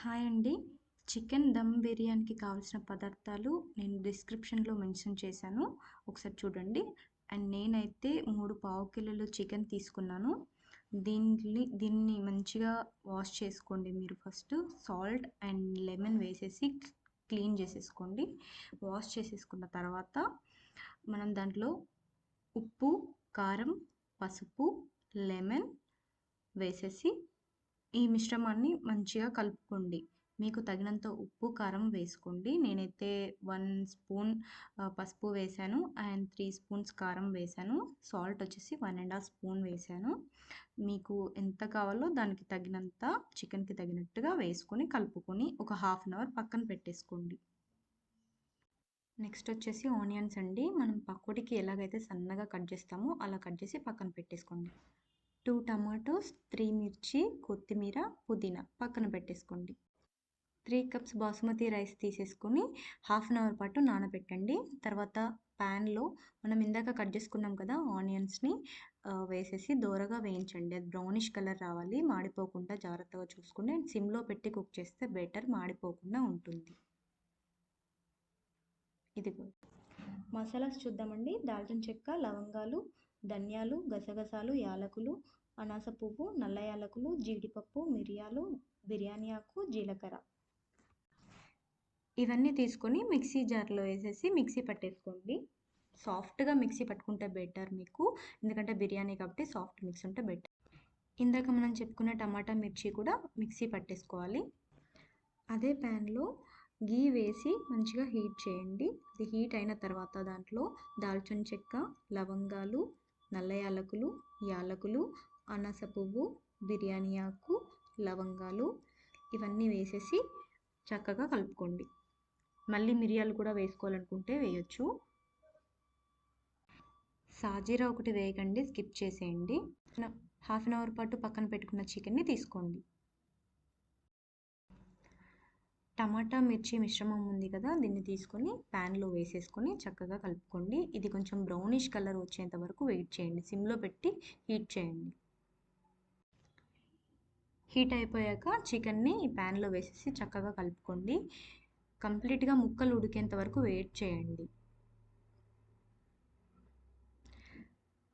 Hi అండి. Chicken dum బిర్యానీకి కావాల్సిన పదార్థాలు నేను డిస్క్రిప్షన్‌లో మెన్షన్ చేశాను. ఒకసారి చూడండి. అండ్ నేనైతే 3 పావు కిలోలు చికెన్ తీసుకున్నాను. దీన్ని మంచిగా వాష్ చేసుకోండి మీరు ఫస్ట్. సాల్ట్ అండ్ లెమన్ వేసేసి క్లీన్ చేసేసుకోండి. వాష్ చేసేసుకున్న తర్వాత మనం దాంట్లో ఉప్పు, కారం, పసుపు, లెమన్ వేసేసి ఈ మిశ్రమాన్ని మంచిగా కలుపుకోండి. మీకు తగినంత ఉప్పు, కారం వేసుకోండి. నేనైతే 1 స్పూన్ పసుపు వేశాను అండ్ 3 స్పూన్స్ కారం వేశాను. సాల్ట్ వచ్చేసి 1½ స్పూన్ వేశాను. మీకు ఎంత కావాలో దానికి తగినంత చికెన్‌కి తగినట్టుగా వేసుకొని కలుపుకొని ఒక హాఫ్ అన్ అవర్ పక్కన పెట్టేసుకోండి. నెక్స్ట్ వచ్చేసి ఆనియన్స్ అండి. మనం పకోడీకి ఎలాగైతే సన్నగా కట్ చేస్తామో అలా కట్ చేసి పక్కన పెట్టేసుకోండి. 2 టమాటోస్, 3 మిర్చి, కొత్తిమీర, పుదీనా పక్కన పెట్టేసుకోండి. 3 కప్స్ బాసుమతి రైస్ తీసేసుకొని హాఫ్ అన్ అవర్ పాటు నానబెట్టండి. తర్వాత ప్యాన్లో మనం ఇందాక కట్ చేసుకున్నాం కదా ఆనియన్స్ని వేసేసి దోరగా వేయించండి. అది బ్రౌనిష్ కలర్ రావాలి. మాడిపోకుండా జాగ్రత్తగా చూసుకోండి. అండ్ సిమ్లో పెట్టి కుక్ చేస్తే బెటర్, మాడిపోకుండా ఉంటుంది. ఇదిగో మసాలాస్ చూద్దామండి. దాల్చిన చెక్క, లవంగాలు, ధనియాలు, గసగసాలు, యాలకులు, అనాస పువ్వు, నల్ల యాలకులు, జీడిపప్పు, మిరియాలు, బిర్యానీ ఆకు, జీలకర్ర ఇవన్నీ తీసుకొని మిక్సీ జార్లో వేసేసి మిక్సీ పట్టేసుకోండి. సాఫ్ట్గా మిక్సీ పట్టుకుంటే బెటర్ మీకు, ఎందుకంటే బిర్యానీ కాబట్టి సాఫ్ట్ మిక్స్ ఉంటే బెటర్. ఇందాక మనం చెప్పుకున్న టమాటా మిర్చి కూడా మిక్సీ పట్టేసుకోవాలి. అదే ప్యాన్లో గీ వేసి మంచిగా హీట్ చేయండి. ఇది హీట్ అయిన తర్వాత దాంట్లో దాల్చిన చెక్క, లవంగాలు, నల్ల యాలకులు, యాలకులు, అనాస పువ్వు, బిర్యానీ ఆకు, లవంగాలు ఇవన్నీ వేసేసి చక్కగా కలుపుకోండి. మళ్ళీ మిరియాలు కూడా వేసుకోవాలనుకుంటే వేయొచ్చు. సాజీరా ఒకటి వేయకండి, స్కిప్ చేసేయండి. హాఫ్ అన్ అవర్ పాటు పక్కన పెట్టుకున్న చికెన్ని తీసుకోండి. టమాటా మిర్చి మిశ్రమం ఉంది కదా, దీన్ని తీసుకొని ప్యాన్లో వేసేసుకొని చక్కగా కలుపుకోండి. ఇది కొంచెం బ్రౌనిష్ కలర్ వచ్చేంత వరకు వెయిట్ చేయండి. సిమ్లో పెట్టి హీట్ చేయండి. హీట్ అయిపోయాక చికెన్ని ఈ ప్యాన్లో వేసేసి చక్కగా కలుపుకోండి. కంప్లీట్గా ముక్కలు ఉడికేంత వరకు వెయిట్ చేయండి.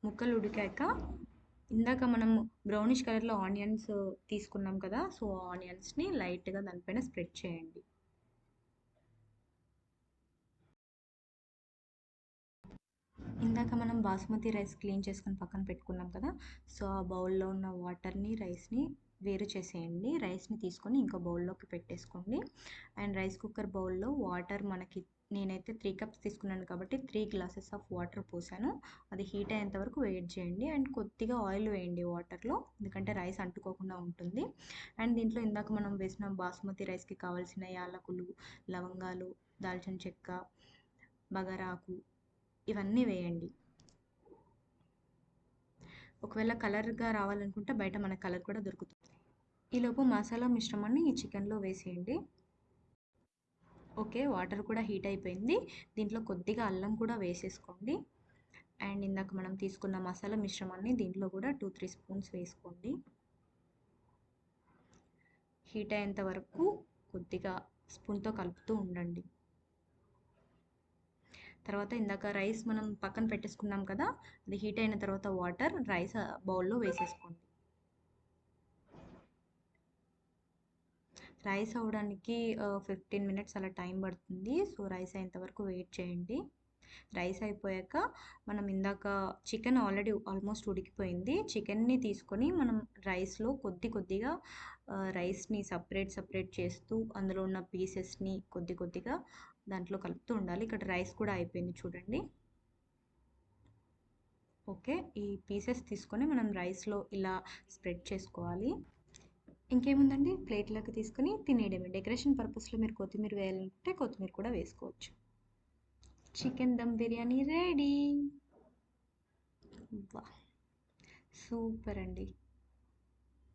ముక్కలు ఉడికాక ఇందాక మనం బ్రౌనిష్ కలర్లో ఆనియన్స్ తీసుకున్నాం కదా, సో ఆనియన్స్ని లైట్గా దానిపైన స్ప్రెడ్ చేయండి. ఇందాక మనం బాస్మతి రైస్ క్లీన్ చేసుకొని పక్కన పెట్టుకున్నాం కదా, సో ఆ బౌల్లో ఉన్న వాటర్ని, రైస్ని వేరు చేసేయండి. రైస్ని తీసుకొని ఇంకో బౌల్లోకి పెట్టేసుకోండి. అండ్ రైస్ కుక్కర్ బౌల్లో వాటర్ నేనైతే 3 కప్స్ తీసుకున్నాను కాబట్టి 3 గ్లాసెస్ ఆఫ్ వాటర్ పోసాను. అది హీట్ అయ్యేంత వరకు వెయిట్ చేయండి. అండ్ కొద్దిగా ఆయిల్ వేయండి వాటర్లో, ఎందుకంటే రైస్ అంటుకోకుండా ఉంటుంది. అండ్ దీంట్లో ఇందాక మనం వేసిన బాస్మతి రైస్కి కావాల్సిన యాలకులు, లవంగాలు, దాల్చిన చెక్క, బగారాకు ఇవన్నీ వేయండి. ఒకవేళ కలర్గా రావాలనుకుంటే బయట మనకు కలర్ కూడా దొరుకుతుంది. ఈలోపు మసాలా మిశ్రమాన్ని ఈ చికెన్లో వేసేయండి. ఓకే, వాటర్ కూడా హీట్ అయిపోయింది. దీంట్లో కొద్దిగా అల్లం కూడా వేసేసుకోండి. అండ్ ఇందాక మనం తీసుకున్న మసాలా మిశ్రమాన్ని దీంట్లో కూడా 2-3 స్పూన్స్ వేసుకోండి. హీట్ అయ్యేంత వరకు కొద్దిగా స్పూన్తో కలుపుతూ ఉండండి. తర్వాత ఇందాక రైస్ మనం పక్కన పెట్టేసుకున్నాం కదా, అది హీట్ అయిన తర్వాత వాటర్ రైస్ బౌల్లో వేసేసుకోండి. రైస్ అవ్వడానికి 15 మినిట్స్ అలా టైం పడుతుంది. సో రైస్ అయ్యేంత వరకు వెయిట్ చేయండి. రైస్ అయిపోయాక మనం ఇందాక చికెన్ ఆల్రెడీ ఆల్మోస్ట్ ఉడికిపోయింది. చికెన్ని తీసుకొని మనం రైస్లో కొద్దిగా రైస్ని సపరేట్ చేస్తూ అందులో ఉన్న పీసెస్ని కొద్దిగా దాంట్లో కలుపుతూ ఉండాలి. ఇక్కడ రైస్ కూడా అయిపోయింది చూడండి. ఓకే, ఈ పీసెస్ తీసుకొని మనం రైస్లో ఇలా స్ప్రెడ్ చేసుకోవాలి. ఇంకేముందండి, ప్లేట్లోకి తీసుకొని తినేయడమే. డెకరేషన్ పర్పస్లో మీరు కొత్తిమీర వేయాలనుకుంటే కొత్తిమీర కూడా వేసుకోవచ్చు. Chicken dum biryani ready. వా, సూపర్ అండి.